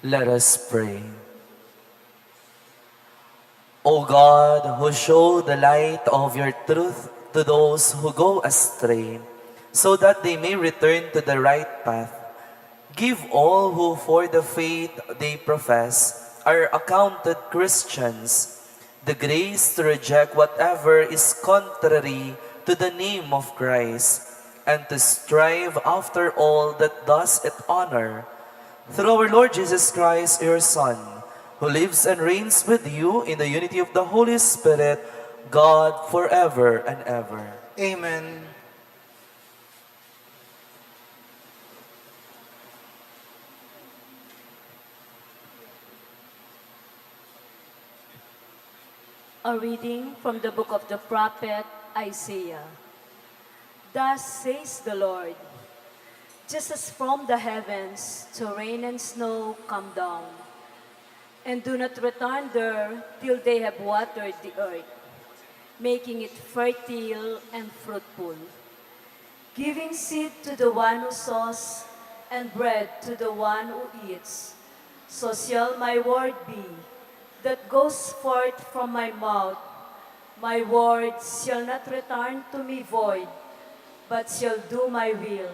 Let us pray. O God, who show the light of your truth to those who go astray, so that they may return to the right path, give all who for the faith they profess are accounted Christians the grace to reject whatever is contrary to the name of Christ, and to strive after all that does it honor. Through our Lord Jesus Christ, your Son, who lives and reigns with you in the unity of the Holy Spirit, God forever and ever. Amen. A reading from the book of the prophet Isaiah. Thus says the Lord, just as from the heavens to rain and snow come down, and do not return there till they have watered the earth, making it fertile and fruitful, giving seed to the one who sows and bread to the one who eats. So shall my word be that goes forth from my mouth. My word shall not return to me void, but shall do my will,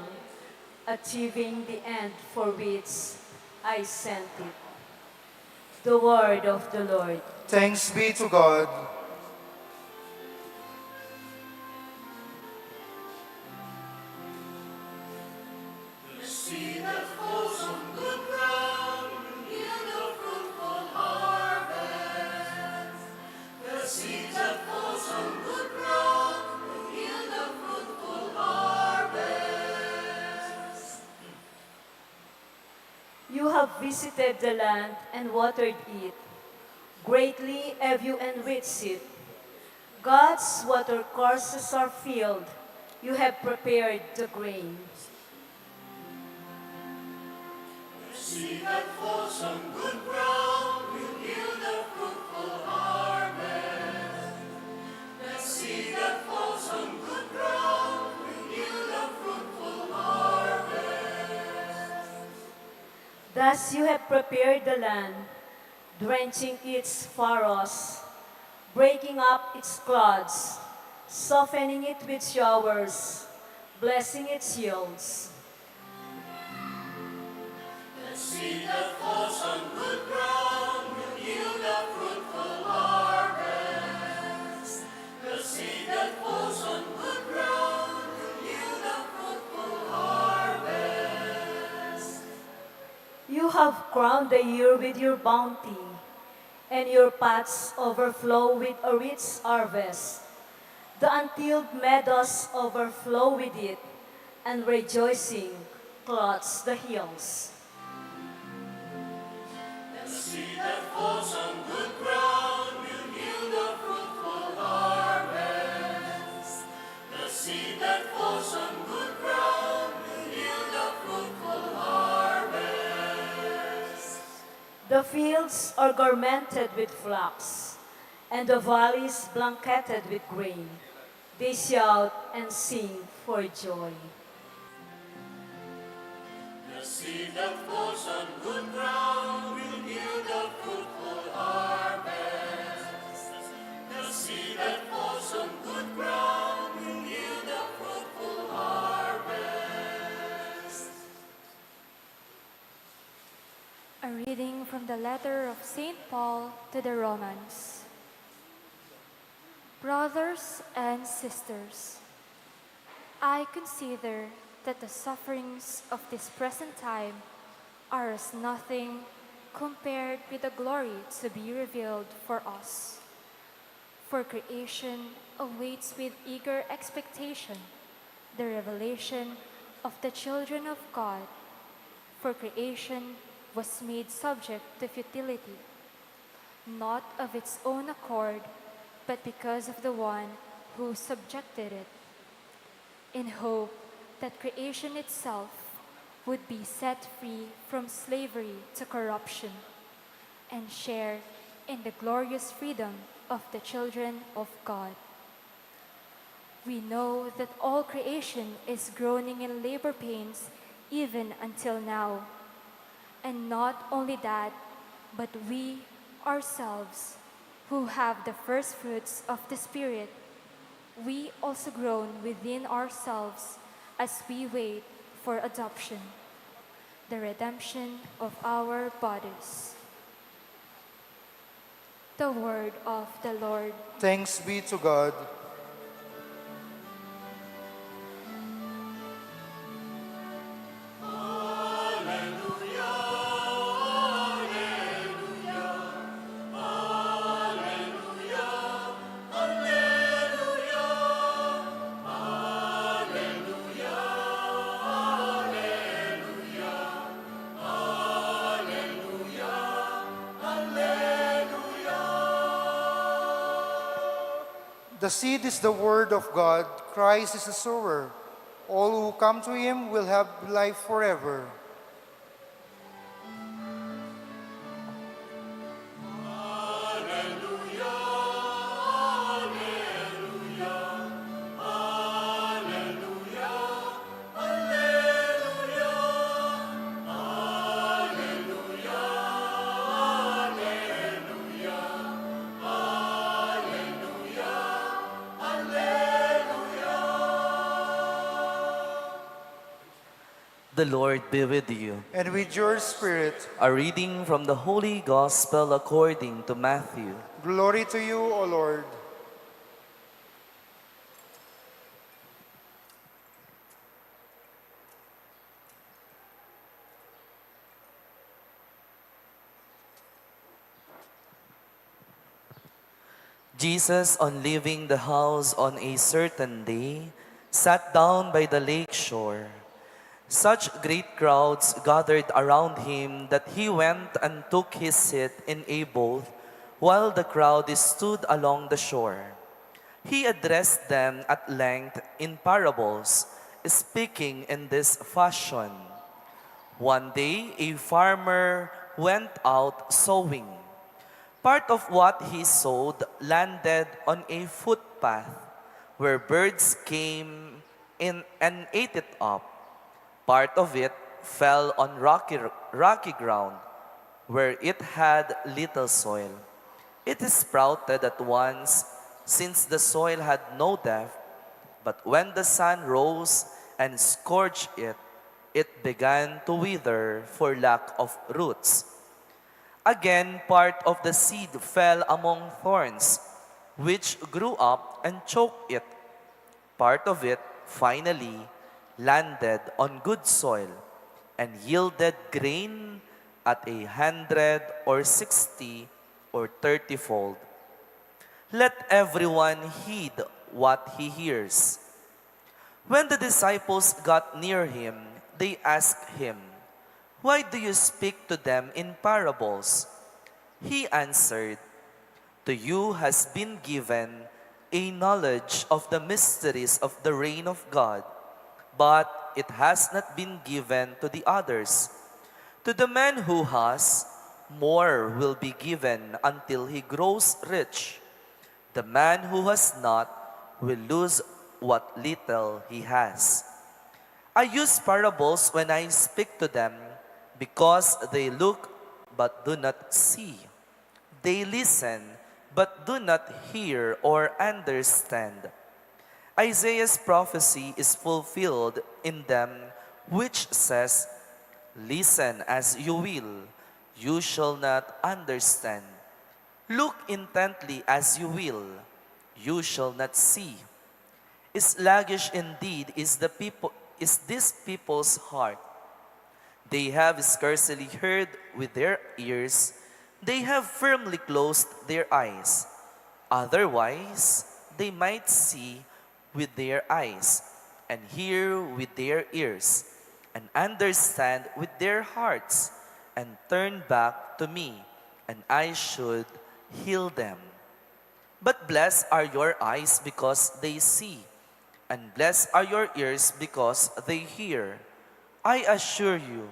achieving the end for which I sent it. The word of the Lord. Thanks be to God. The seed that falls on good ground will yield a fruitful harvest. The seed that falls on good ground will yield a fruitful harvest. You have visited the land and watered it. Greatly have you enriched it. God's watercourses are filled. You have prepared the grain. The seed that falls on good ground will yield a fruitful harvest. The seed that falls on good ground will yield a fruitful harvest. Thus you have prepared the land, drenching its furrows, breaking up its clods, softening it with showers, blessing its yields. The seed that falls on good ground will yield a fruitful harvest. The seed that falls on good ground will yield a fruitful harvest. You have crowned the year with your bounty, and your pots overflow with a rich harvest. The untilled meadows overflow with it, and rejoicing cloths the hills. The seed that falls on good ground will yield a fruitful harvest. The seed that falls on good ground will yield a fruitful harvest. The fields are garmented with flax, and the valleys blanketed with grain. They shout and sing for joy. The seed that falls on good ground will yield a fruitful harvest. The seed that falls on good ground will yield a fruitful harvest. A reading from the letter of St. Paul to the Romans. Brothers and sisters, I consider that the sufferings of this present time are as nothing compared with the glory to be revealed for us. For creation awaits with eager expectation the revelation of the children of God. For creation was made subject to futility, not of its own accord, but because of the one who subjected it, in hope that creation itself would be set free from slavery to corruption and share in the glorious freedom of the children of God. We know that all creation is groaning in labor pains even until now. And not only that, but we ourselves, who have the first fruits of the Spirit, we also groan within ourselves as we wait for adoption, the redemption of our bodies. The word of the Lord. Thanks be to God. The seed is the word of God. Christ is the sower. All who come to him will have life forever. The Lord be with you. And with your spirit, A reading from the Holy Gospel according to Matthew. glory to you, O Lord. Jesus, on leaving the house on a certain day, sat down by the lake shore. Such great crowds gathered around him that he went and took his seat in a boat while the crowd stood along the shore. He addressed them at length in parables, speaking in this fashion. One day, a farmer went out sowing. Part of what he sowed landed on a footpath where birds came in and ate it up. Part of it fell on rocky ground where it had little soil. It sprouted at once since the soil had no depth, but when the sun rose and scorched it, it began to wither for lack of roots. Again, part of the seed fell among thorns, which grew up and choked it. Part of it, finally, landed on good soil and yielded grain at 100 or 60 or 30-fold. Let everyone heed what he hears. When the disciples got near him, they asked him, "Why do you speak to them in parables?" He answered, "To you has been given a knowledge of the mysteries of the reign of God, but it has not been given to the others. To the man who has, more will be given until he grows rich. The man who has not will lose what little he has. I use parables when I speak to them because they look but do not see. They listen but do not hear or understand. Isaiah's prophecy is fulfilled in them, which says, 'Listen as you will, you shall not understand. Look intently as you will, you shall not see.' Sluggish indeed is this people's heart. They have scarcely heard with their ears, they have firmly closed their eyes. Otherwise, they might see with their eyes, and hear with their ears, and understand with their hearts, and turn back to me, and I should heal them. But blessed are your eyes because they see, and blessed are your ears because they hear. I assure you,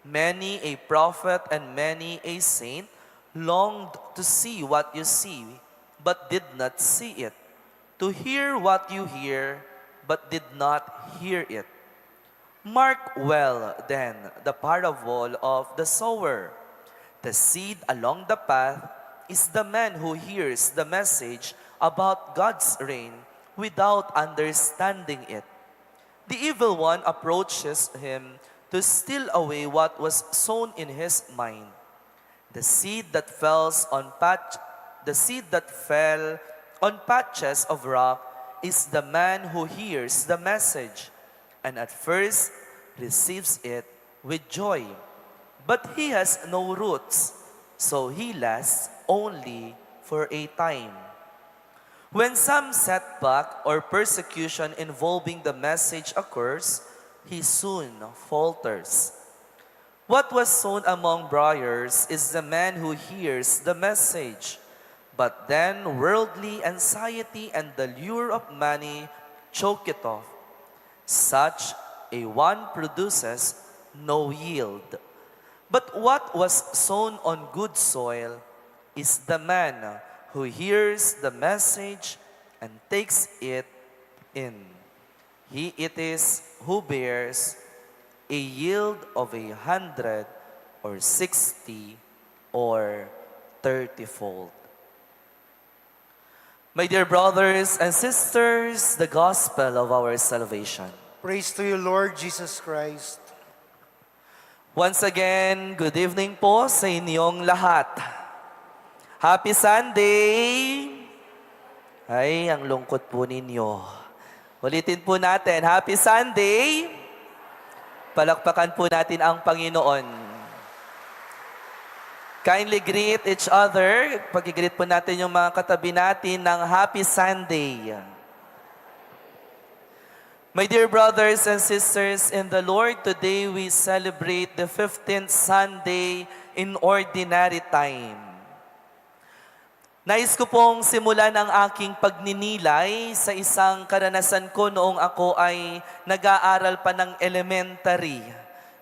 many a prophet and many a saint longed to see what you see, but did not see it, to hear what you hear, but did not hear it. Mark well, then, the parable of the sower. The seed along the path is the man who hears the message about God's reign without understanding it. The evil one approaches him to steal away what was sown in his mind. The seed that fell on patches of rock is the man who hears the message and at first receives it with joy. But he has no roots, so he lasts only for a time. When some setback or persecution involving the message occurs, he soon falters. What was sown among briars is the man who hears the message, but then worldly anxiety and the lure of money choke it off. Such a one produces no yield. But what was sown on good soil is the man who hears the message and takes it in. He it is who bears a yield of 100 or 60 or 30-fold. My dear brothers and sisters, the gospel of our salvation. Praise to you, Lord Jesus Christ. Once again, good evening po sa inyong lahat. Happy Sunday! Ay, ang lungkot po ninyo. Ulitin po natin, Happy Sunday! Palakpakan po natin ang Panginoon. Kindly greet each other. Pag-greet po natin yung mga katabi natin ng Happy Sunday. My dear brothers and sisters in the Lord, today we celebrate the 15th Sunday in Ordinary Time. Nais ko pong simulan ang aking pagninilay sa isang karanasan ko noong ako ay nag-aaral pa ng elementary.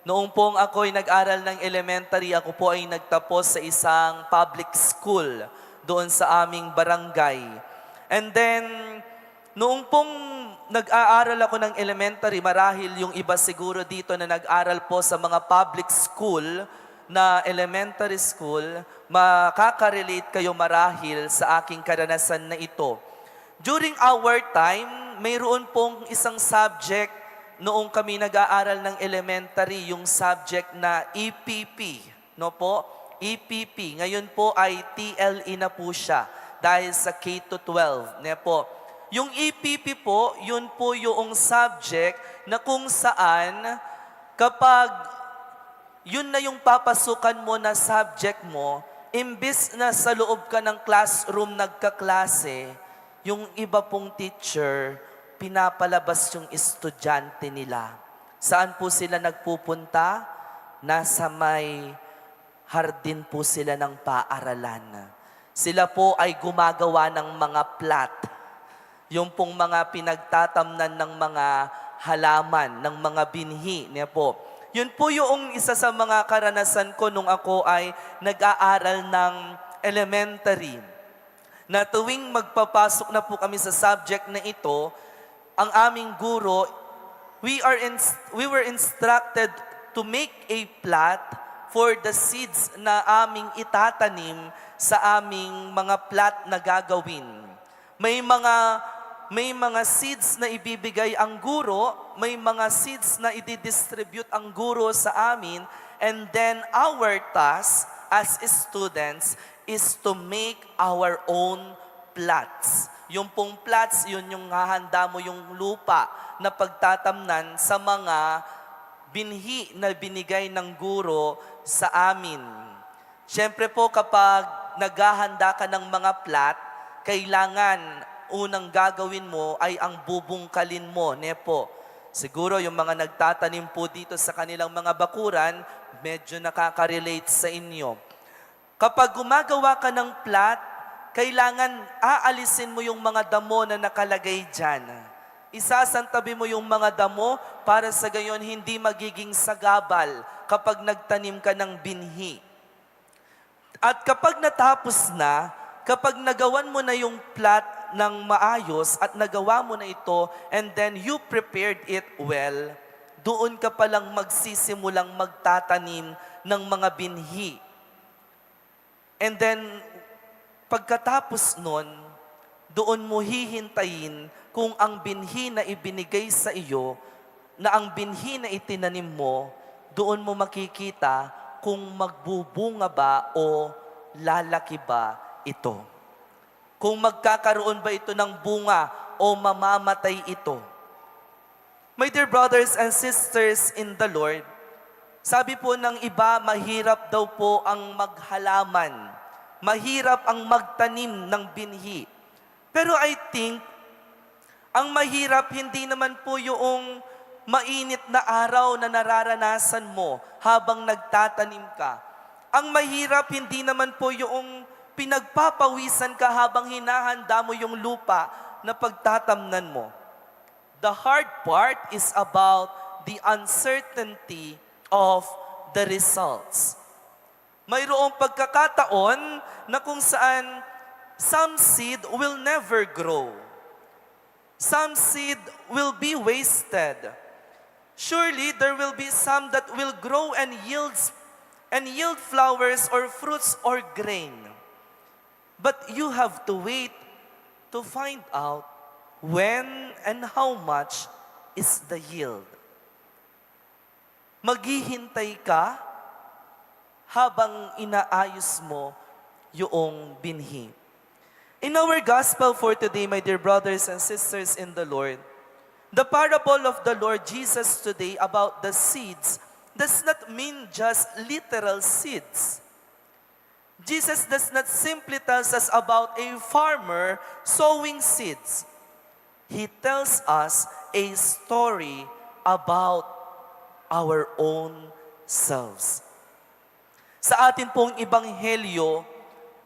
Noong pong ako ay nag-aral ng elementary, ako po ay nagtapos sa isang public school doon sa aming barangay. And then, noong pong nag-aaral ako ng elementary, marahil yung iba siguro dito na nag-aral po sa mga public school na elementary school, makaka-relate kayo marahil sa aking karanasan na ito. During our time, mayroon pong isang subject noong kami nag-aaral ng elementary, yung subject na EPP. No po? EPP. Ngayon po ay TLE na po siya dahil sa K-12. Ne po? Yung EPP po, yun po yung subject na kung saan kapag yun na yung papasukan mo na subject mo, imbis na sa loob ka ng classroom nagkaklase, yung iba pong teacher, pinapalabas yung estudyante nila. Saan po sila nagpupunta? Nasa may hardin po sila ng paaralan. Sila po ay gumagawa ng mga plot. Yung pong mga pinagtatamnan ng mga halaman, ng mga binhi. Niya po. Yun po yung isa sa mga karanasan ko nung ako ay nag-aaral ng elementary. Na tuwing magpapasok na po kami sa subject na ito, ang aming guro, we were instructed to make a plot for the seeds na aming itatanim sa aming mga plot na gagawin. May mga seeds na ibibigay ang guro, may mga seeds na i-distribute ang guro sa amin, and then our task as students is to make our own plots. Yung pong plots, yun yung hahanda mo yung lupa na pagtatamnan sa mga binhi na binigay ng guro sa amin. Siyempre po kapag naghahanda ka ng mga plot, kailangan unang gagawin mo ay ang bubungkalin mo. Nepo, siguro yung mga nagtatanim po dito sa kanilang mga bakuran, medyo nakaka-relate sa inyo. Kapag gumagawa ka ng plot, kailangan aalisin mo yung mga damo na nakalagay dyan. Isasantabi mo yung mga damo para sa gayon hindi magiging sagabal kapag nagtanim ka ng binhi. At kapag natapos na, kapag nagawan mo na yung plot ng maayos at nagawa mo na ito and then you prepared it well, doon ka palang magsisimulang magtatanim ng mga binhi. And then, pagkatapos nun, doon mo hihintayin kung ang binhi na ibinigay sa iyo, na ang binhi na itinanim mo, doon mo makikita kung magbubunga ba o lalaki ba ito. Kung magkakaroon ba ito ng bunga o mamamatay ito. My dear brothers and sisters in the Lord, sabi po ng iba, mahirap daw po ang maghalaman. Mahirap ang magtanim ng binhi. Pero I think, ang mahirap hindi naman po yung mainit na araw na nararanasan mo habang nagtatanim ka. Ang mahirap hindi naman po yung pinagpapawisan ka habang hinahanda mo yung lupa na pagtatamnan mo. The hard part is about the uncertainty of the results. Mayroong pagkakataon na kung saan some seed will never grow. Some seed will be wasted. Surely there will be some that will grow and yield flowers or fruits or grain. But you have to wait to find out when and how much is the yield. Maghihintay ka habang inaayos mo yung binhi. In our gospel for today, my dear brothers and sisters in the Lord, the parable of the Lord Jesus today about the seeds does not mean just literal seeds. Jesus does not simply tell us about a farmer sowing seeds. He tells us a story about our own selves. Sa atin pong ebanghelyo,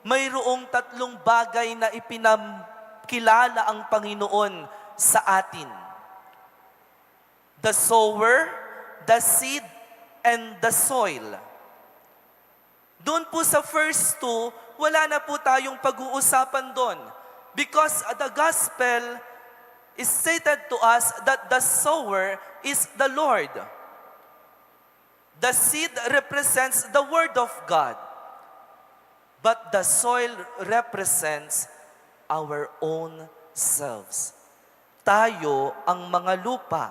mayroong tatlong bagay na ipinakilala ang Panginoon sa atin. The sower, the seed, and the soil. Doon po sa first two, wala na po tayong pag-uusapan doon. Because the gospel is stated to us that the sower is the Lord. The seed represents the Word of God. But the soil represents our own selves. Tayo ang mga lupa.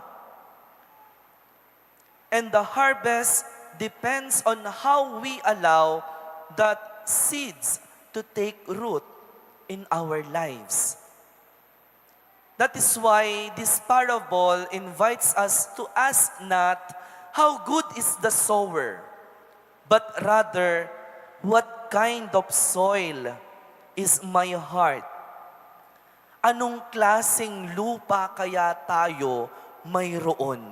And the harvest depends on how we allow that seeds to take root in our lives. That is why this parable invites us to ask not how good is the sower, but rather what kind of soil is my heart? Anong klaseng lupa kaya tayo mayroon?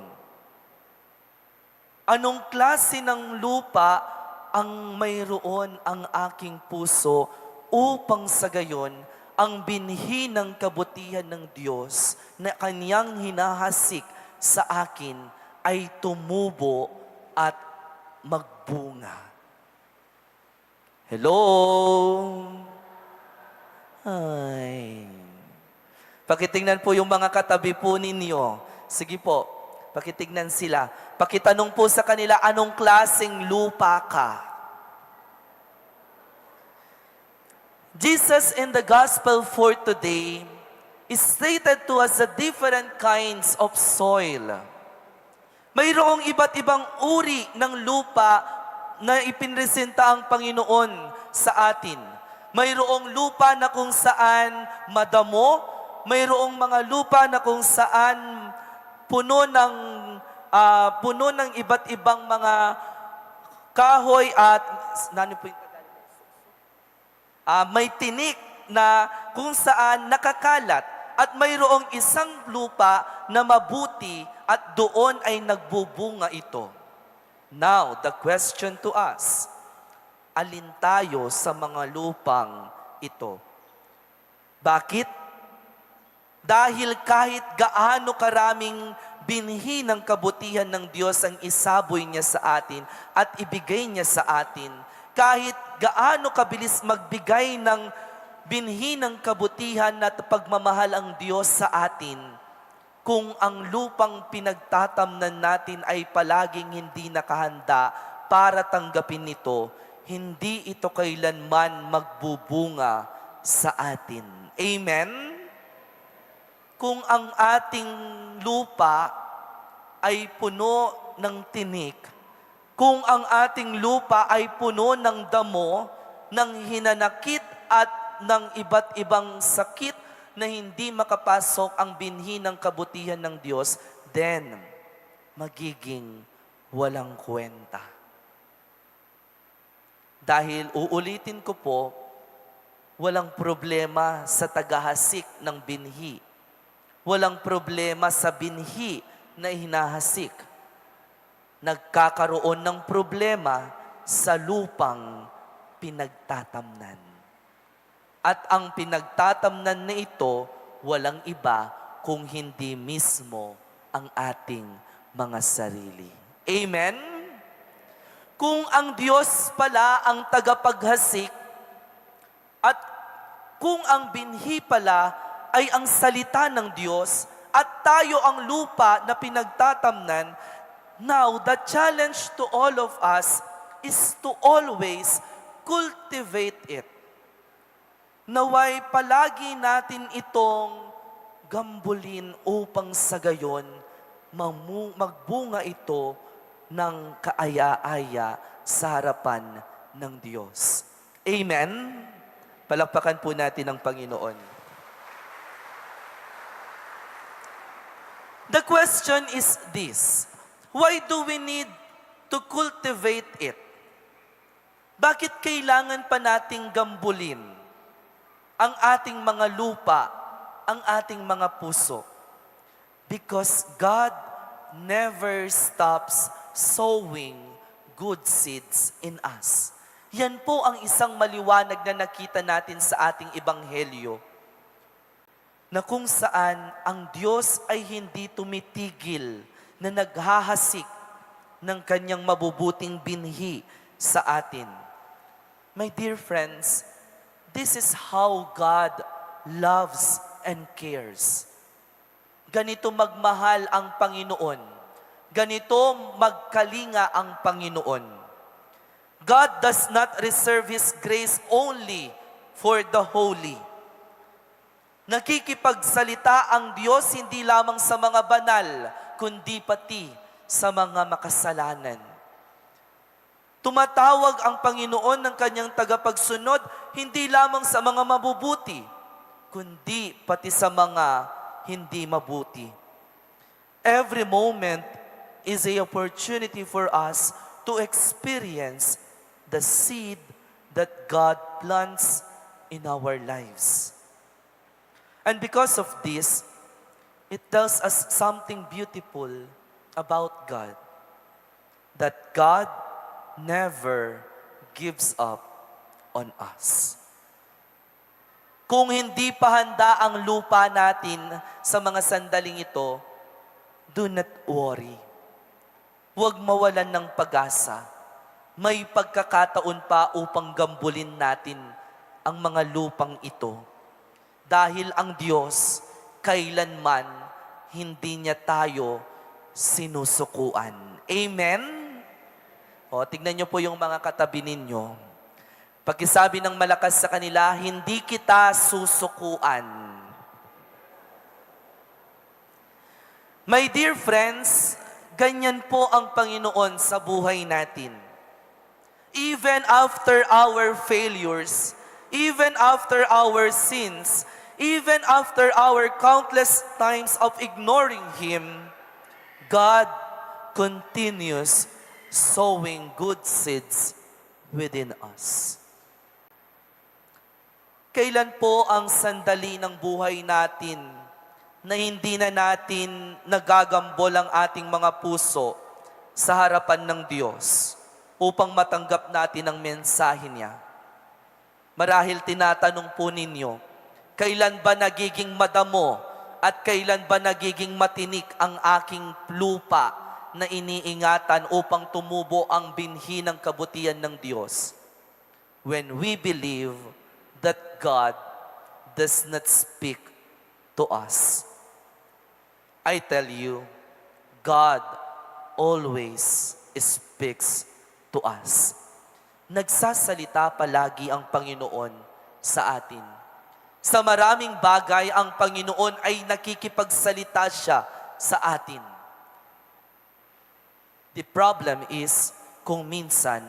Anong klase ng lupa ang mayroon ang aking puso upang sa gayon ang binhi ng kabutihan ng Diyos na Kanyang hinahasik sa akin ay tumubo at magbunga. Hello? Ay. Pakitingnan po yung mga katabi po ninyo. Sige po, pakitingnan sila. Pakitanong po sa kanila, anong klaseng lupa ka? Jesus in the gospel for today is stated to us the different kinds of soil. Mayroong iba't ibang uri ng lupa na ipinresenta ang Panginoon sa atin. Mayroong lupa na kung saan madamo, mayroong mga lupa na kung saan puno ng iba't ibang mga kahoy at may tinik na kung saan nakakalat at mayroong isang lupa na mabuti at doon ay nagbubunga ito. Now, the question to us, alin tayo sa mga lupang ito? Bakit? Dahil kahit gaano karaming binhi ng kabutihan ng Diyos ang isaboy niya sa atin at ibigay niya sa atin, kahit gaano kabilis magbigay ng binhi ng kabutihan at pagmamahal ang Diyos sa atin, kung ang lupang pinagtatamnan natin ay palaging hindi nakahanda para tanggapin ito, hindi ito kailanman magbubunga sa atin. Amen? Kung ang ating lupa ay puno ng tinik, kung ang ating lupa ay puno ng damo, ng hinanakit at ng iba't ibang sakit na hindi makapasok ang binhi ng kabutihan ng Diyos, then magiging walang kwenta. Dahil uulitin ko po, walang problema sa tagahasik ng binhi. Walang problema sa binhi na hinahasik. Nagkakaroon ng problema sa lupang pinagtatamnan. At ang pinagtatamnan na ito, walang iba kung hindi mismo ang ating mga sarili. Amen? Kung ang Diyos pala ang tagapaghasik, at kung ang binhi pala ay ang salita ng Diyos, at tayo ang lupa na pinagtatamnan, now the challenge to all of us is to always cultivate it. Naway palagi natin itong gambulin upang sa gayon magbunga ito ng kaaya-aya sa harapan ng Diyos. Amen? Palakpakan po natin ang Panginoon. The question is this: why do we need to cultivate it? Bakit kailangan pa nating gambulin ang ating mga lupa, ang ating mga puso? Because God never stops sowing good seeds in us. Yan po ang isang maliwanag na nakita natin sa ating ebanghelyo, na kung saan ang Diyos ay hindi tumitigil na naghahasik ng kanyang mabubuting binhi sa atin. My dear friends, this is how God loves and cares. Ganito magmahal ang Panginoon. Ganito magkalinga ang Panginoon. God does not reserve His grace only for the holy. Nakikipagsalita ang Diyos hindi lamang sa mga banal, kundi pati sa mga makasalanan. Tumatawag ang Panginoon ng kanyang tagapagsunod hindi lamang sa mga mabubuti, kundi pati sa mga hindi mabuti. Every moment is an opportunity for us to experience the seed that God plants in our lives. And because of this, it tells us something beautiful about God. That God never gives up on us. Kung hindi pa handa ang lupa natin sa mga sandaling ito, do not worry. Huwag mawalan ng pag-asa. May pagkakataon pa upang gambulin natin ang mga lupang ito. Dahil ang Diyos, kailanman hindi niya tayo sinusukuan. Amen? O, tignan niyo po yung mga katabi ninyo. Pagkisabi ng malakas sa kanila, hindi kita susukuan. My dear friends, ganyan po ang Panginoon sa buhay natin. Even after our failures, even after our sins, even after our countless times of ignoring Him, God continues sowing good seeds within us. Kailan po ang sandali ng buhay natin na hindi na natin nagagambol ang ating mga puso sa harapan ng Diyos upang matanggap natin ang mensahe niya? Marahil tinatanong po ninyo, kailan ba nagiging madamo at kailan ba nagiging matinik ang aking lupa na iniingatan upang tumubo ang binhi ng kabutihan ng Diyos? When we believe that God does not speak to us. I tell you, God always speaks to us. Nagsasalita palagi ang Panginoon sa atin. Sa maraming bagay, ang Panginoon ay nakikipagsalita siya sa atin. The problem is, kung minsan,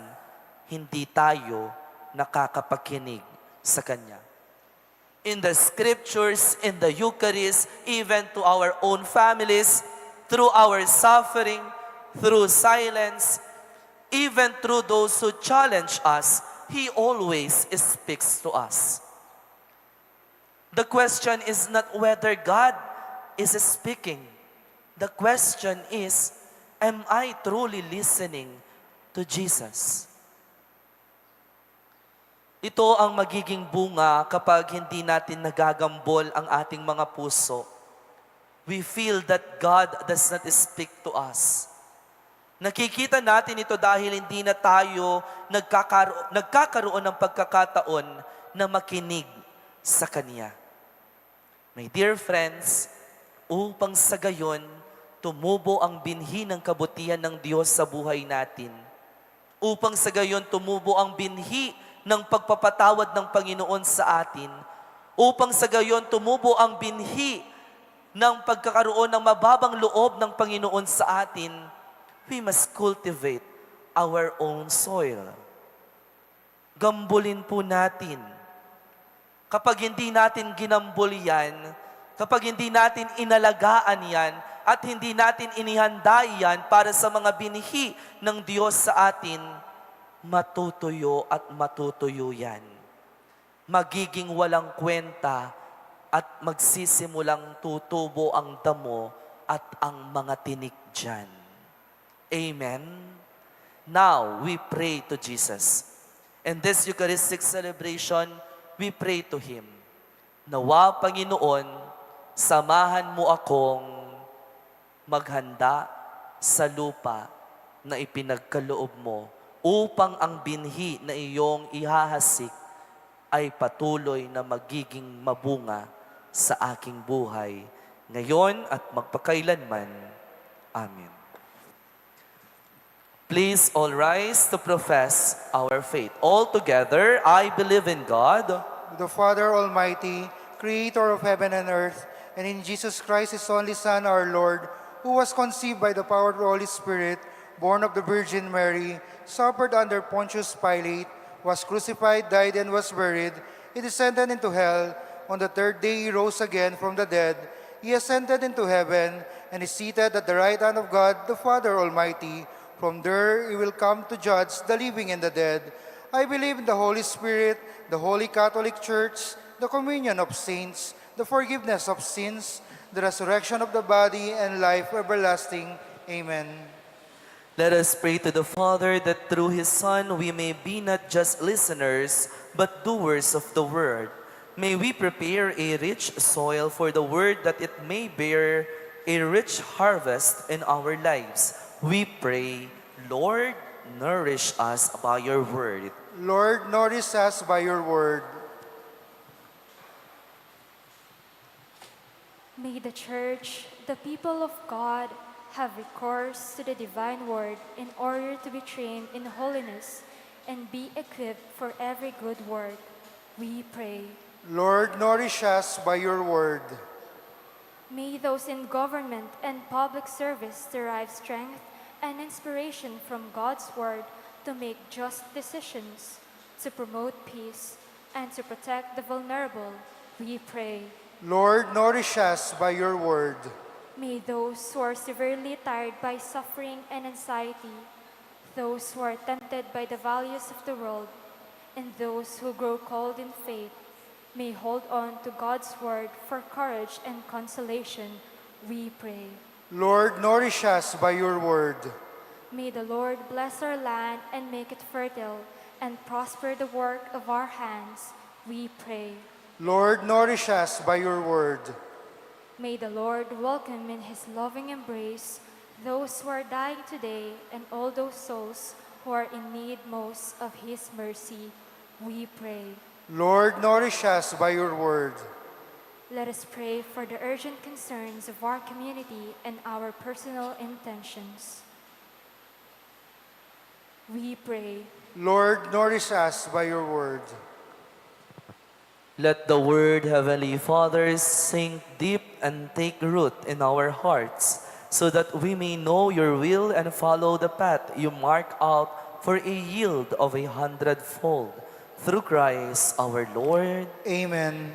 hindi tayo nakakapakinig sa Kanya. In the scriptures, in the Eucharist, even to our own families, through our suffering, through silence, even through those who challenge us, He always speaks to us. The question is not whether God is speaking. The question is, am I truly listening to Jesus? Ito ang magiging bunga kapag hindi natin nagagambol ang ating mga puso. We feel that God does not speak to us. Nakikita natin ito dahil hindi na tayo nagkakaroon ng pagkakataon na makinig sa Kanya. My dear friends, upang sa gayon, tumubo ang binhi ng kabutihan ng Diyos sa buhay natin. Upang sa gayon, tumubo ang binhi ng pagpapatawad ng Panginoon sa atin, upang sa gayon tumubo ang binhi ng pagkakaroon ng mababang loob ng Panginoon sa atin, we must cultivate our own soil. Gambulin po natin. Kapag hindi natin ginambol yan, kapag hindi natin inalagaan yan, at hindi natin inihanda yan para sa mga binhi ng Diyos sa atin, matutuyo at matutuyo yan. Magiging walang kwenta at magsisimulang tutubo ang damo at ang mga tinik dyan. Amen? Now, we pray to Jesus. In this Eucharistic celebration, we pray to Him. Nawa, Panginoon, samahan mo akong maghanda sa lupa na ipinagkaloob mo upang ang binhi na iyong ihahasik ay patuloy na magiging mabunga sa aking buhay, ngayon at magpakailanman. Amen. Please all rise to profess our faith. All together, I believe in God, The Father Almighty, Creator of heaven and earth, and in Jesus Christ, His only Son, our Lord, who was conceived by the power of the Holy Spirit, born of the Virgin Mary, suffered under Pontius Pilate, was crucified, died, and was buried. He descended into hell. On the third day he rose again from the dead. He ascended into heaven, and is seated at the right hand of God, the Father Almighty. From there he will come to judge the living and the dead. I believe in the Holy Spirit, the Holy Catholic Church, the communion of saints, the forgiveness of sins, the resurrection of the body, and life everlasting. Amen. Let us pray to the Father that through His Son we may be not just listeners, but doers of the Word. May we prepare a rich soil for the Word that it may bear a rich harvest in our lives. We pray, Lord, nourish us by your Word. Lord, nourish us by your word. May the Church, the people of God, have recourse to the divine word in order to be trained in holiness and be equipped for every good work. We pray. Lord, nourish us by your word. May those in government and public service derive strength and inspiration from God's word to make just decisions, to promote peace, and to protect the vulnerable. We pray. Lord, nourish us by your word. May those who are severely tired by suffering and anxiety, those who are tempted by the values of the world, and those who grow cold in faith, may hold on to God's word for courage and consolation. We pray. Lord, nourish us by your word. May the Lord bless our land and make it fertile, and prosper the work of our hands. We pray. Lord, nourish us by your word. May the Lord welcome in His loving embrace those who are dying today and all those souls who are in need most of His mercy. We pray. Lord, nourish us by your word. Let us pray for the urgent concerns of our community and our personal intentions. We pray. Lord, nourish us by your word. Let the word, Heavenly Father, sink deep and take root in our hearts, so that we may know your will and follow the path you mark out for a yield of 100-fold. Through Christ our Lord. Amen.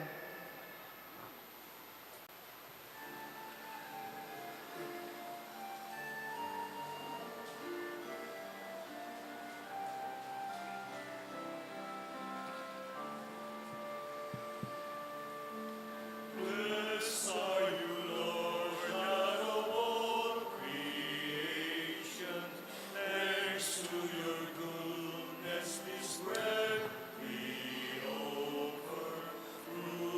Blessed are you, Lord, God of all creation. Thanks to your goodness, this bread we offer. Through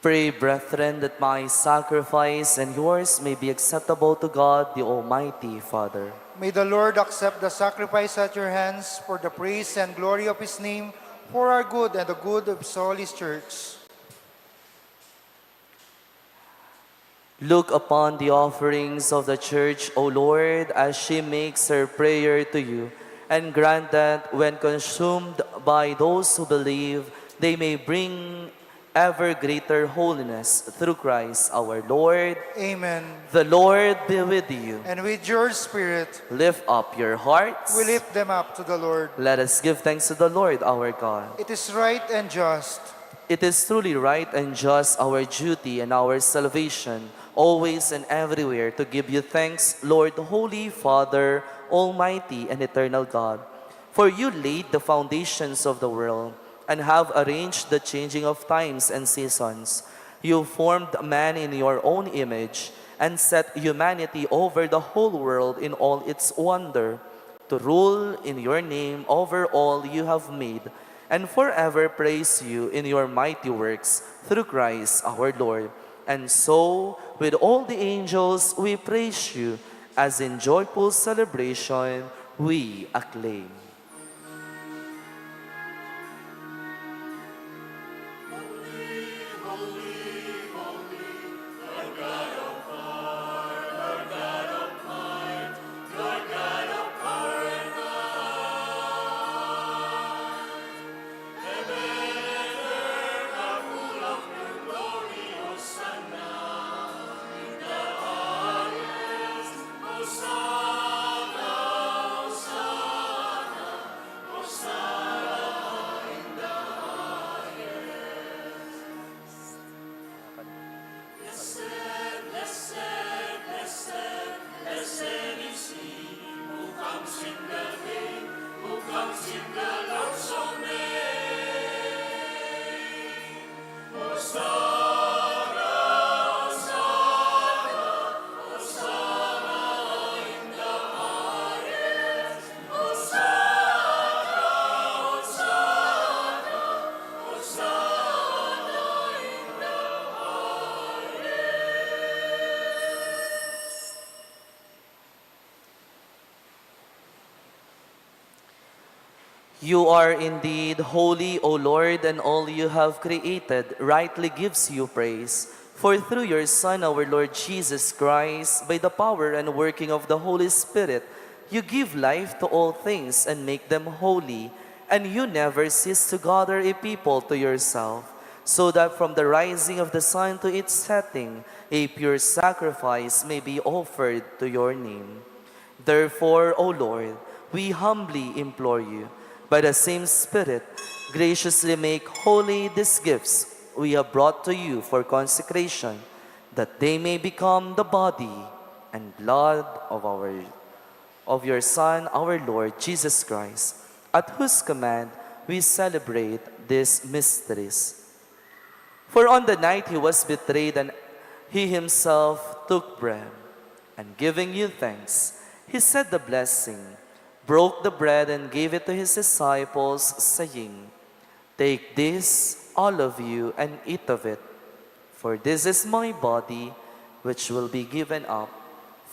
Pray, brethren, that my sacrifice and yours may be acceptable to God, the Almighty Father. May the Lord accept the sacrifice at your hands for the praise and glory of his name, for our good and the good of his holy church. Look upon the offerings of the Church, O Lord, as she makes her prayer to you, and grant that when consumed by those who believe, they may bring ever greater holiness through Christ our Lord. Amen. The Lord be with you. And with your spirit, Lift up your hearts. we lift them up to the Lord. Let us give thanks to the Lord our God. It is right and just. It is truly right and just, our duty and our salvation, always and everywhere to give you thanks, Lord, Holy Father, Almighty and eternal God. For you laid the foundations of the world and have arranged the changing of times and seasons. You formed man in your own image and set humanity over the whole world in all its wonder, to rule in your name over all you have made, and forever praise you in your mighty works through Christ our Lord. And so, with all the angels, we praise you, as in joyful celebration we acclaim. You are indeed holy, O Lord, and all you have created rightly gives you praise. For through your Son, our Lord Jesus Christ, by the power and working of the Holy Spirit, you give life to all things and make them holy, and you never cease to gather a people to yourself, so that from the rising of the sun to its setting, a pure sacrifice may be offered to your name. Therefore, O Lord, we humbly implore you, by the same Spirit, graciously make holy these gifts we have brought to you for consecration, that they may become the body and blood of your Son, our Lord Jesus Christ, at whose command we celebrate these mysteries. For on the night he was betrayed, and he himself took bread, and giving you thanks, he said the blessing, broke the bread and gave it to his disciples, saying, "Take this, all of you, and eat of it, for this is my body, which will be given up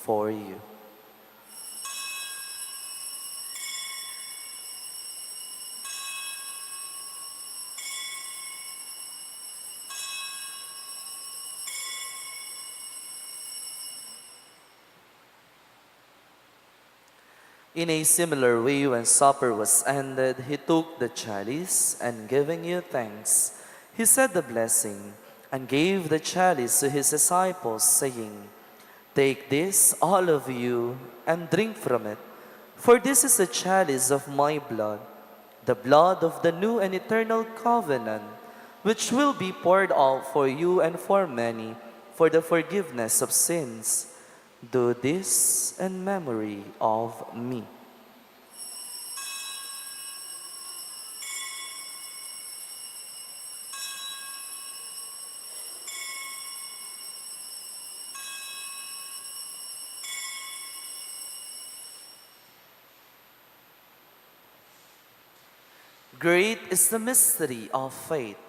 for you." In a similar way, when supper was ended, he took the chalice, and giving you thanks, he said the blessing, and gave the chalice to his disciples, saying, "Take this, all of you, and drink from it, for this is the chalice of my blood, the blood of the new and eternal covenant, which will be poured out for you and for many, for the forgiveness of sins. Do this in memory of me." Great is the mystery of faith.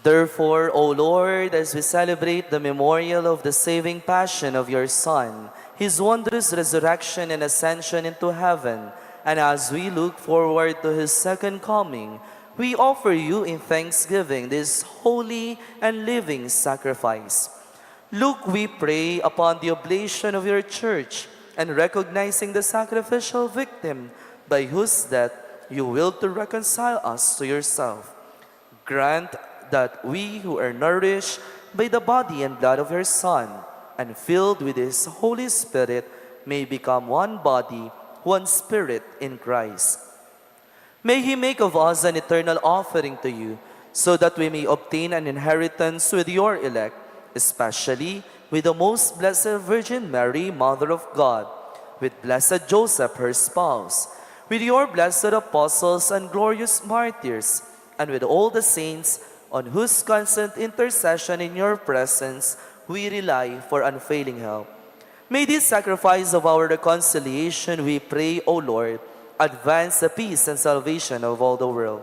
Therefore, O Lord, as we celebrate the memorial of the saving passion of your Son, his wondrous resurrection and ascension into heaven, and as we look forward to his second coming, we offer you in thanksgiving this holy and living sacrifice. Look, we pray, upon the oblation of your church, and recognizing the sacrificial victim by whose death you will to reconcile us to yourself. Grant that we who are nourished by the body and blood of your Son, and filled with his Holy Spirit, may become one body, one spirit in Christ. May he make of us an eternal offering to you, so that we may obtain an inheritance with your elect, especially with the most blessed Virgin Mary, Mother of God, with blessed Joseph, her spouse, with your blessed apostles and glorious martyrs, and with all the saints on whose constant intercession in your presence we rely for unfailing help. May this sacrifice of our reconciliation, we pray, O Lord, advance the peace and salvation of all the world.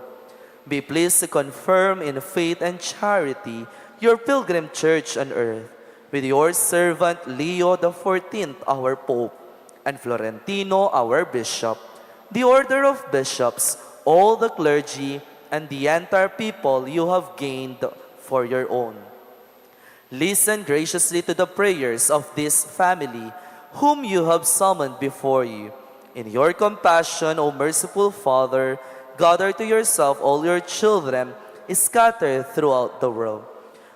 Be pleased to confirm in faith and charity your pilgrim church on earth, with your servant Leo XIV, our Pope, and Florentino, our Bishop, the order of bishops, all the clergy, and the entire people you have gained for your own. Listen graciously to the prayers of this family, whom you have summoned before you. In your compassion, O merciful Father, gather to yourself all your children scattered throughout the world.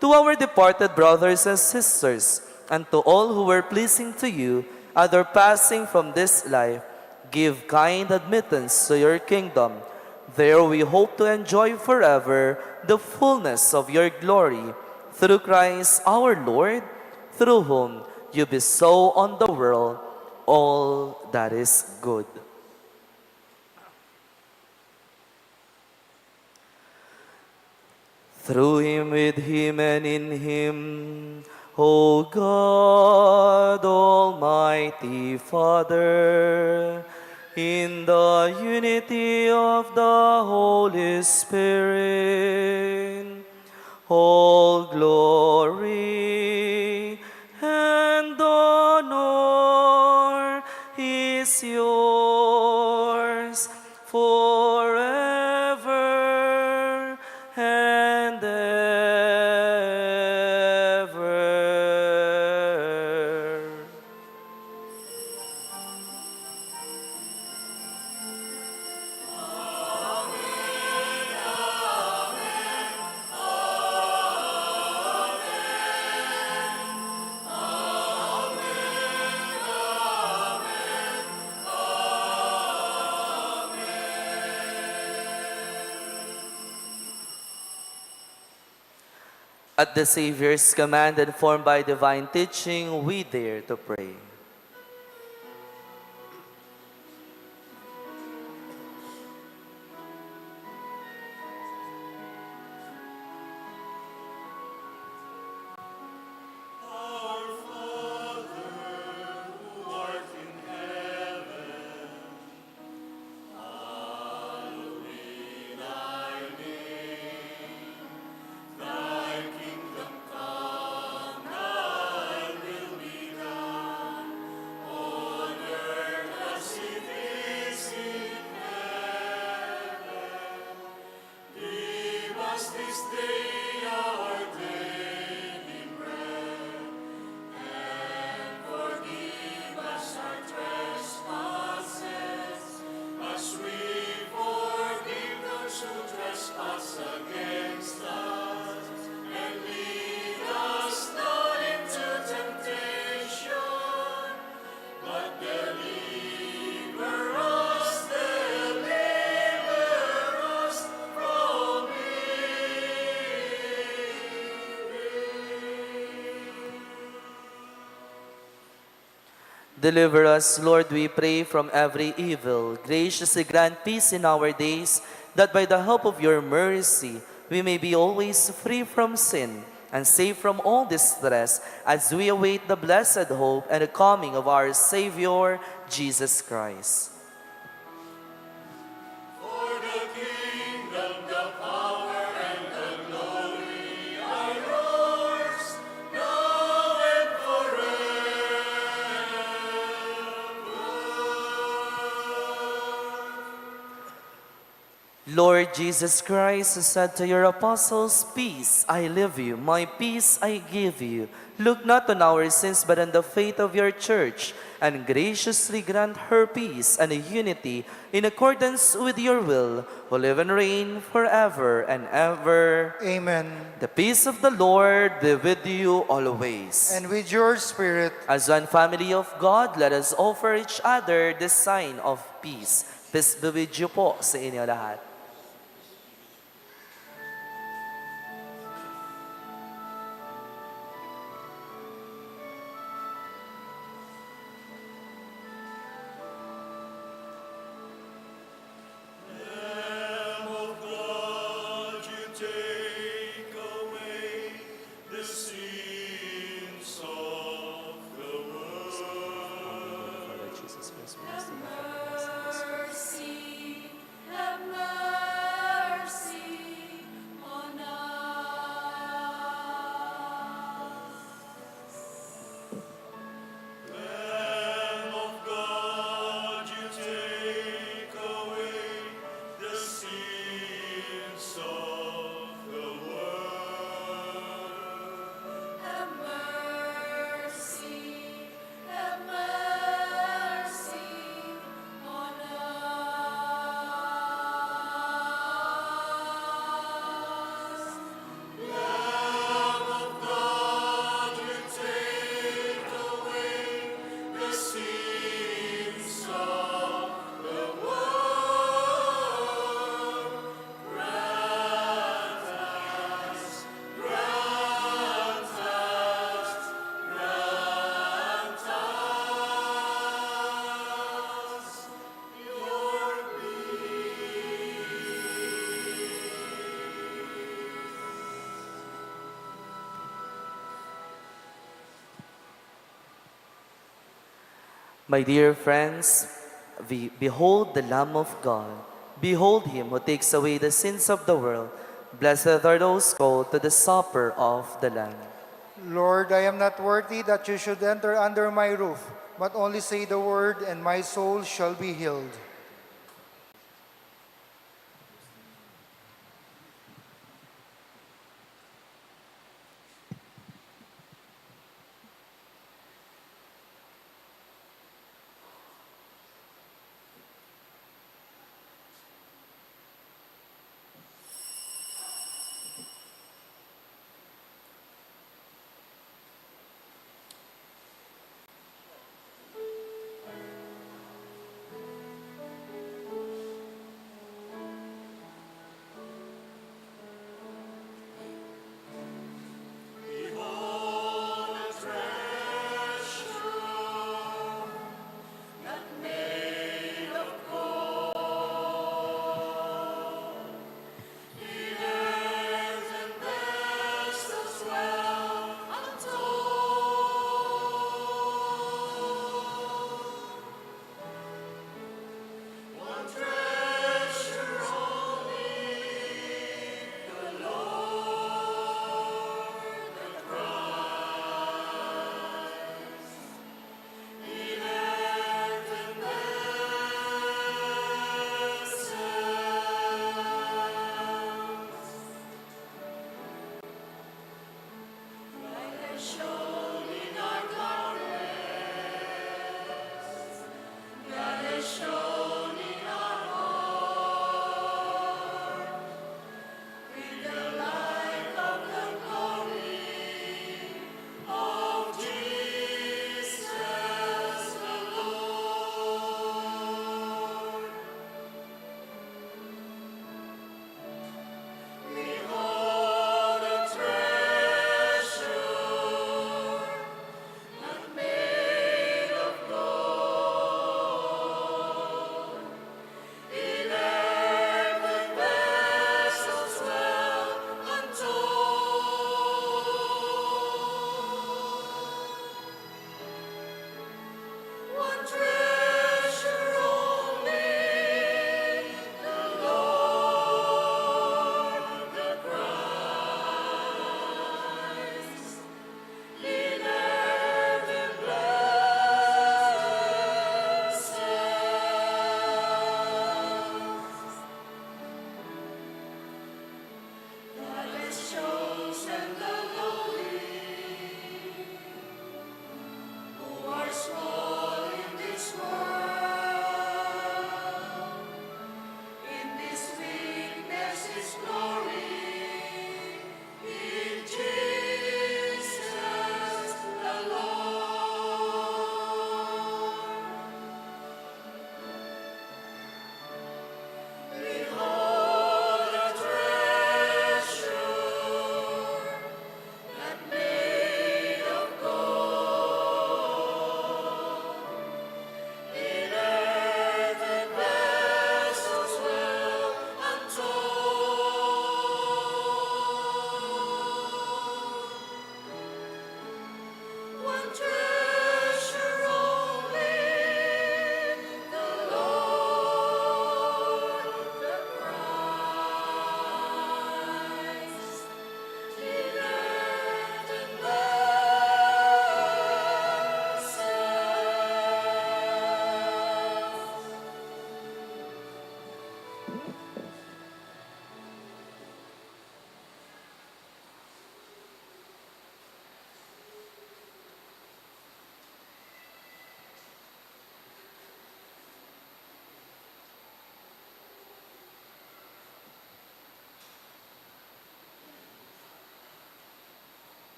To our departed brothers and sisters, and to all who were pleasing to you, other passing from this life, give kind admittance to your kingdom. There we hope to enjoy forever the fullness of your glory, through Christ our Lord, through whom you bestow on the world all that is good. Through him, with him, and in him, O God, Almighty Father, in the unity of the Holy Spirit, all glory and honor is yours forever and ever. At the Savior's command and formed by divine teaching, we dare to pray. Deliver us, Lord, we pray, from every evil. Graciously grant peace in our days, that by the help of your mercy we may be always free from sin and safe from all distress, as we await the blessed hope and the coming of our Savior, Jesus Christ. For the kingdom, the power, and the glory Lord Jesus Christ, who said to your apostles, "Peace I leave you, my peace I give you," look not on our sins, but on the faith of your church, and graciously grant her peace and unity in accordance with your will, who live and reign forever and ever. Amen. The peace of the Lord be with you always. And with your spirit, As one family of God, let us offer each other the sign of peace. Peace be with you po sa inyo lahat. Lamb of God, you take away the sins of the world. Mercy, have mercy on us. Lamb of God, you take away the sins of the world. Have mercy on us. Lamb of God, you take away the sins of the world. Grant us your My dear friends, behold the Lamb of God. Behold him who takes away the sins of the world. Blessed are those called to the supper of the Lamb. Lord, I am not worthy that you should enter under my roof, but only say the word, and my soul shall be healed.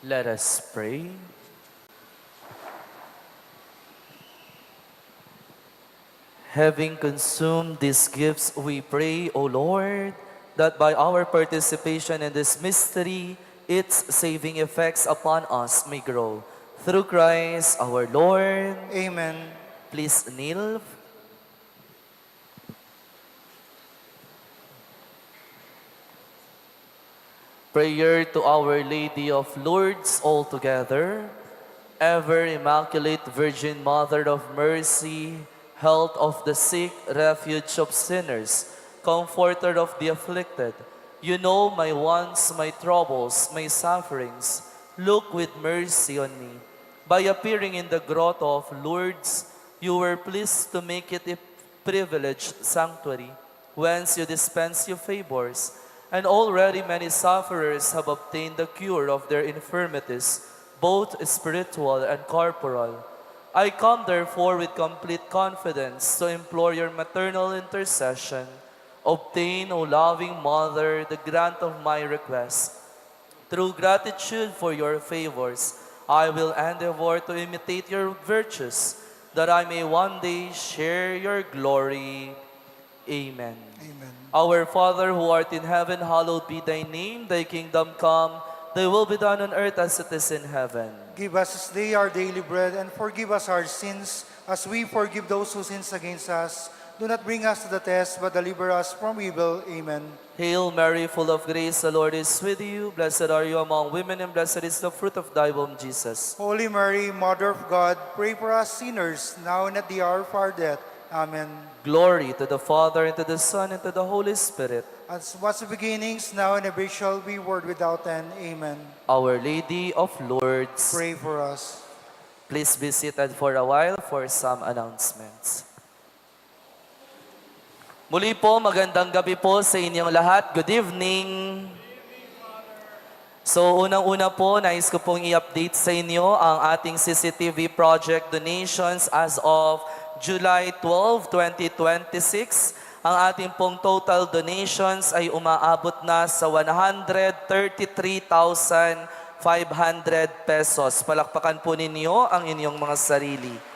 Let us pray. Having consumed these gifts, we pray, O Lord, that by our participation in this mystery, its saving effects upon us may grow. Through Christ our Lord. Amen. Please kneel. Prayer to Our Lady of Lourdes all together. Ever Immaculate Virgin Mother of Mercy, health of the sick, refuge of sinners, comforter of the afflicted, you know my wants, my troubles, my sufferings. Look with mercy on me. By appearing in the grotto of Lourdes, you were pleased to make it a privileged sanctuary, whence you dispense your favors, and already many sufferers have obtained the cure of their infirmities, both spiritual and corporal. I come therefore with complete confidence to implore your maternal intercession. Obtain, O loving Mother, the grant of my request. Through gratitude for your favors, I will endeavor to imitate your virtues, that I may one day share your glory. Amen. Amen. Our Father who art in heaven, hallowed be thy name. Thy kingdom come, thy will be done on earth as it is in heaven. Give us this day our daily bread, and forgive us our sins, as we forgive those who sin against us. Do not bring us to the test, but deliver us from evil. Amen. Hail Mary, full of grace, the Lord is with you. Blessed are you among women, and blessed is the fruit of thy womb, Jesus. Holy Mary, Mother of God, pray for us sinners, now and at the hour of our death. Amen. Glory to the Father, and to the Son, and to the Holy Spirit. As was the beginnings, now and ever shall be, world without end. Amen. Our Lady of Lourdes, Pray for us. please be seated for a while for some announcements. Muli po, magandang gabi po sa inyong lahat. Good evening. So unang-una po, nais ko pong i-update sa inyo ang ating CCTV project donations as of July 12, 2026. Ang ating pong total donations ay umaabot na sa 133,500 pesos. Palakpakan po ninyo ang inyong mga sarili.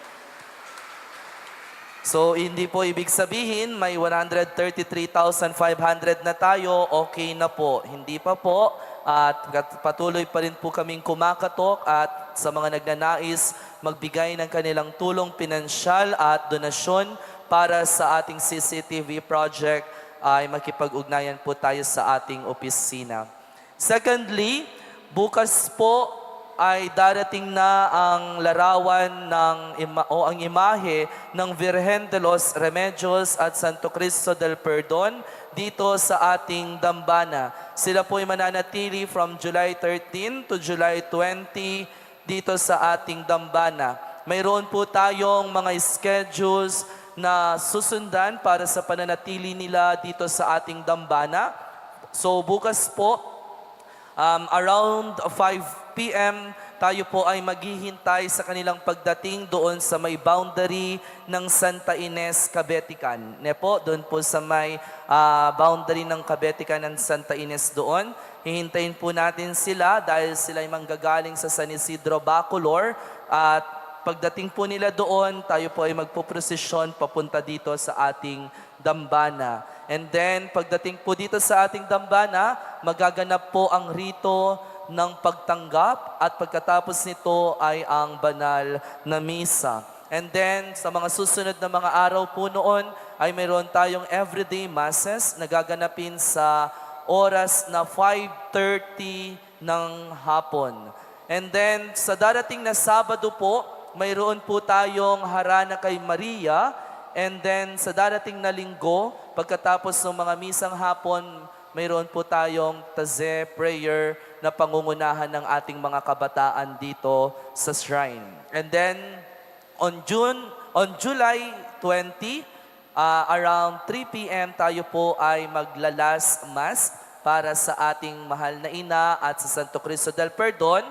So, hindi po ibig sabihin may 133,500 na tayo, okay na po. Hindi pa po. At patuloy pa rin po kaming kumakatok at sa mga nagnanais magbigay ng kanilang tulong pinansyal at donasyon para sa ating CCTV project ay makipag-ugnayan po tayo sa ating opisina. Secondly, bukas po ay darating na ang larawan ang imahe ng Virgen de los Remedios at Santo Cristo del Perdon dito sa ating dambana. Sila po ay mananatili from July 13 to July 20 dito sa ating dambana. Mayroon po tayong mga schedules na susundan para sa pananatili nila dito sa ating dambana. So bukas po, around 5 p.m., tayo po ay maghihintay sa kanilang pagdating doon sa may boundary ng Santa Ines, Cabetican. Doon po sa may boundary ng Cabetican ng Santa Ines doon. Hihintayin po natin sila dahil sila ay manggagaling sa San Isidro, Bacolor. At pagdating po nila doon, tayo po ay magpuprosesyon papunta dito sa ating dambana. And then, pagdating po dito sa ating dambana, magaganap po ang rito ng pagtanggap at pagkatapos nito ay ang banal na misa. And then, sa mga susunod na mga araw po noon, ay mayroon tayong everyday masses na gaganapin sa oras na 5:30 ng hapon. And then, sa darating na Sabado po, mayroon po tayong harana kay Maria. And then, sa darating na Linggo, pagkatapos ng mga misang hapon, mayroon po tayong taze prayer na pangungunahan ng ating mga kabataan dito sa shrine. And then, on July 20, around 3 p.m. tayo po ay maglalas mass para sa ating mahal na ina at sa Santo Cristo del Perdon.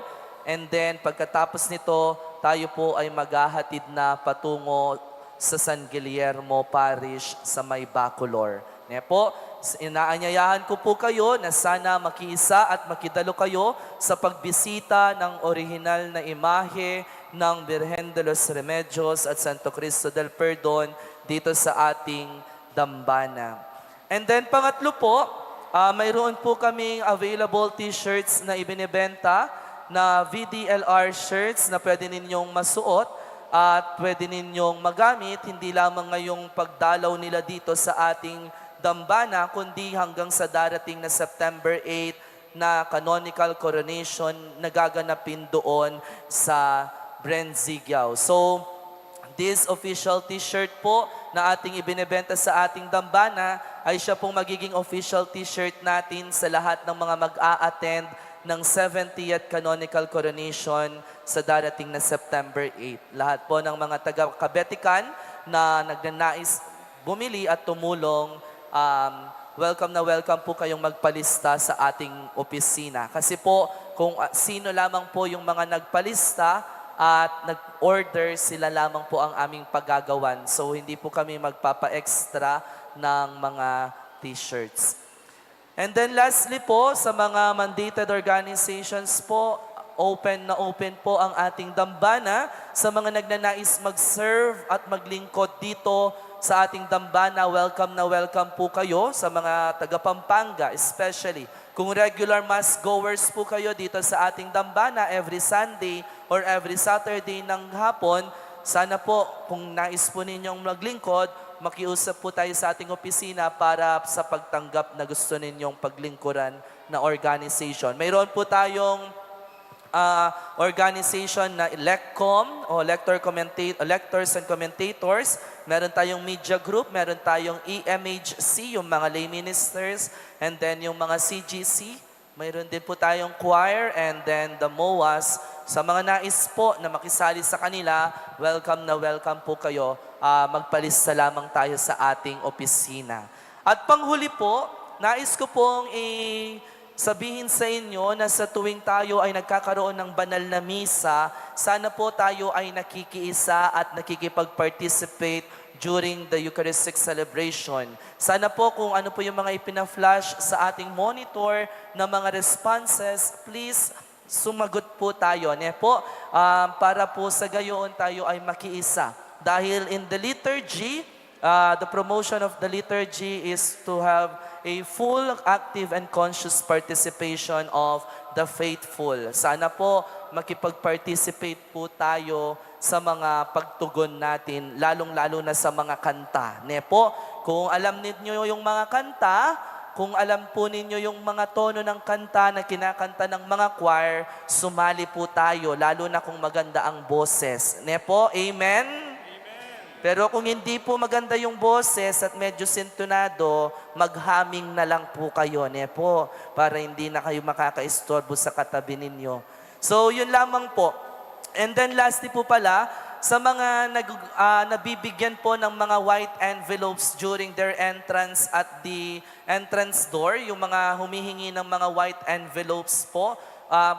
And then, pagkatapos nito, tayo po ay maghahatid na patungo sa San Guillermo Parish sa may Bacolor. Ngayon po, inaanyayahan ko po kayo na sana makiisa at makidalo kayo sa pagbisita ng orihinal na imahe ng Birhen de los Remedios at Santo Cristo del Perdon dito sa ating dambana. And then pangatlo po, mayroon po kaming available t-shirts na ibinibenta na VDLR shirts na pwede ninyong masuot at pwede ninyong magamit hindi lamang ngayong pagdalaw nila dito sa ating dambana, kundi hanggang sa darating na September 8 na canonical coronation na gaganapin doon sa Brenzigyaw. So, this official t-shirt po na ating ibinebenta sa ating dambana ay siya pong magiging official t-shirt natin sa lahat ng mga mag-a-attend ng 70th canonical coronation sa darating na September 8. Lahat po ng mga taga-Cabetican na nagnanais bumili at tumulong, welcome na welcome po kayong magpalista sa ating opisina. Kasi po, kung sino lamang po yung mga nagpalista at nag-order, sila lamang po ang aming paggagawan. So, hindi po kami magpapa-extra ng mga t-shirts. And then lastly po, sa mga mandated organizations po, open po ang ating dambana sa mga nagnanais mag-serve at maglingkod dito sa ating dambana. Welcome na welcome po kayo sa mga taga Pampanga, especially. Kung regular mass goers po kayo dito sa ating dambana every Sunday or every Saturday ng hapon, sana po kung nais po ninyong maglingkod, makiusap po tayo sa ating opisina para sa pagtanggap na gusto ninyong paglingkuran na organization. Mayroon po tayong organization na Electcom o Electors and Commentators. Meron tayong media group, meron tayong EMHC, yung mga lay ministers, and then yung mga CGC. Mayroon din po tayong choir and then the MOAs. Sa mga nais po na makisali sa kanila, welcome na welcome po kayo. Magpalista lamang tayo sa ating opisina. At panghuli po, nais ko pong sabihin sa inyo na sa tuwing tayo ay nagkakaroon ng banal na misa, sana po tayo ay nakikiisa at nakikipag-participate during the Eucharistic celebration. Sana po kung ano po yung mga ipina-flash sa ating monitor na mga responses, please sumagot po tayo. Po, para po sa gayon tayo ay makiisa. Dahil in the liturgy, the promotion of the liturgy is to have a full, active, and conscious participation of the faithful. Sana po makipag-participate po tayo sa mga pagtugon natin, lalong-lalo na sa mga kanta. Po, kung alam ninyo yung mga kanta, kung alam po ninyo yung mga tono ng kanta na kinakanta ng mga choir, sumali po tayo, lalo na kung maganda ang boses. Po, amen? Pero kung hindi po maganda yung boses at medyo sintonado, mag-humming na lang po kayo, po, para hindi na kayo makakaistorbo sa katabi ninyo. So, yun lamang po. And then lastly po pala, sa mga nabibigyan po ng mga white envelopes during their entrance at the entrance door, yung mga humihingi ng mga white envelopes po,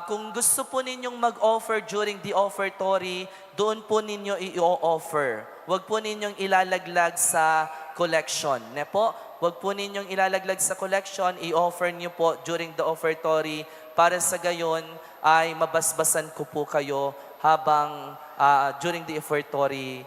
kung gusto po ninyong mag-offer during the offertory, doon po ninyo i-offer. Huwag po ninyong ilalaglag sa collection. Po, huwag po ninyong ilalaglag sa collection, i-offer nyo po during the offertory para sa gayon ay mabasbasan ko po kayo habang during the offertory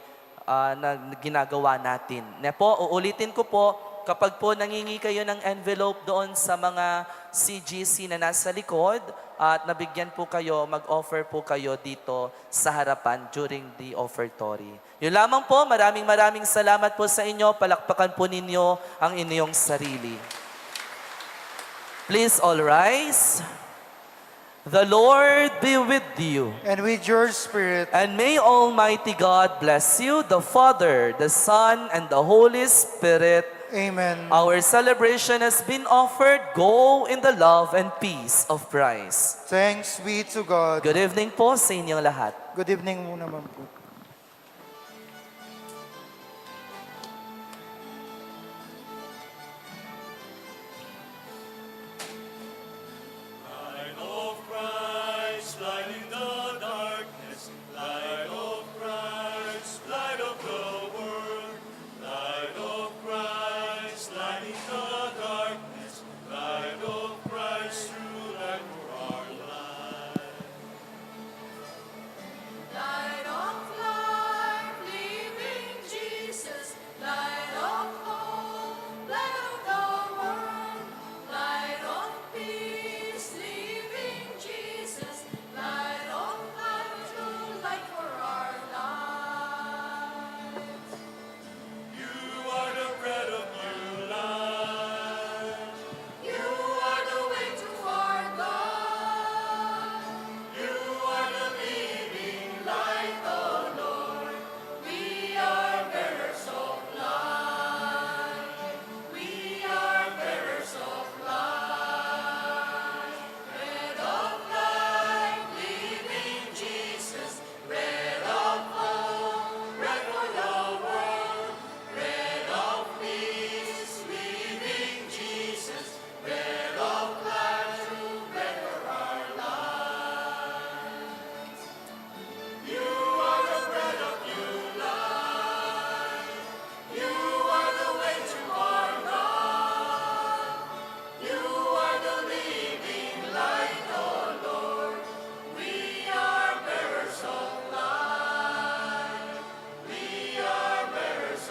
na ginagawa natin. Po, uulitin ko po, kapag po nangingi kayo ng envelope doon sa mga CGC na nasa likod at nabigyan po kayo, mag-offer po kayo dito sa harapan during the offertory. Yun lamang po, maraming salamat po sa inyo. Palakpakan po ninyo ang inyong sarili. Please all rise. The Lord be with you. And with your spirit. And may Almighty God bless you, the Father, the Son, and the Holy Spirit. Amen. Our celebration has been offered. Go in the love and peace of Christ. Thanks be to God. Good evening po sa inyong lahat. Good evening muna, ma'am po. Light of Christ, lighting the darkness. Light of Christ, light of the world. Light of Christ, lighting the darkness.